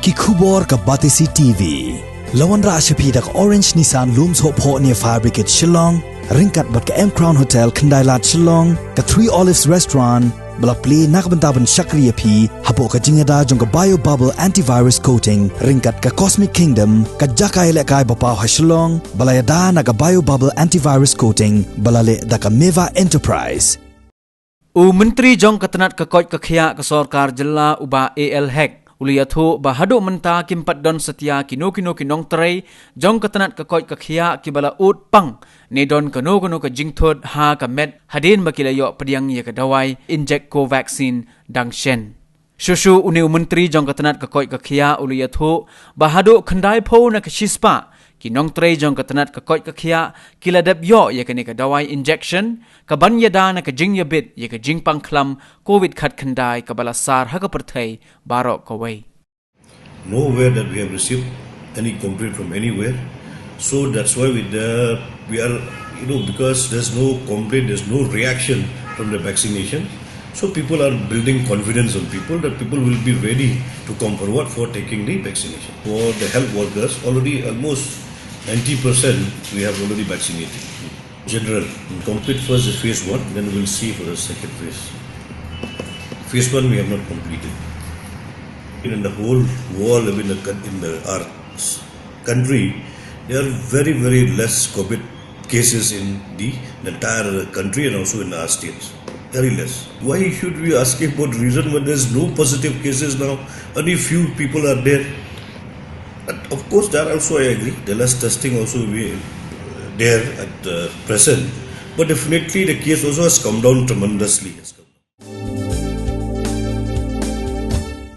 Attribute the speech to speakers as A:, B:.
A: ki khubor ka Batisi TV. Lawan ra ashapi dak Orange Nissan Looms Hope Ho near Fire Brigade Shillong, ringkat bat ka M Crown Hotel Kendailat Shillong, ka Three Olives Restaurant, balak play nakbentaban Shakriya P, hapo ka jingada jong ka Bio Bubble Antivirus Coating, ringkat ka Cosmic Kingdom, ka Jakai lekai bapaw ha Shillong, balayada na ka Bio Bubble Antivirus Coating, balale da ka Meva Enterprise.
B: Menteri jong ketenat kekoi kekhia ke Sorkar Jela uba AL Hack uliyathu bahado menta kimpat don setia kino kinong terai jong ketenat kekoi kekhia kibala ut pang nedon kano ke Jingthud ha ka med Hadien bakilayo pediang ye ke dawai Injek Covaxine dang shen. Shushu uni menteri jong ketenat kekoi kekhia uliyathu bahado kendai po na ke shispa kinong tray jong ketenat kekoi kekhia kiladap yo ye kene ke dawai injection ka ban yada na ke jing yabit ye ke jing pangklam covid khat khandai ka balasar ha ka perthai barok ko wei.
C: Nowhere that we have received any complaint from anywhere, so that's why we are because there's no complaint, there's no reaction from the vaccination, so people are building confidence on people that people will be ready to come forward for taking the vaccination. For the health workers, already almost 90% we have already vaccinated. General, complete first is phase 1, then we'll see for the second phase. Phase 1 we have not completed. In the whole world, in our country, there are very, very less COVID cases in the entire country and also in our states. Very less. Why should we ask about reason when there's no positive cases now? Only few people are there. But of course, that also I agree. The less testing also there at present. But definitely the case also has come down tremendously.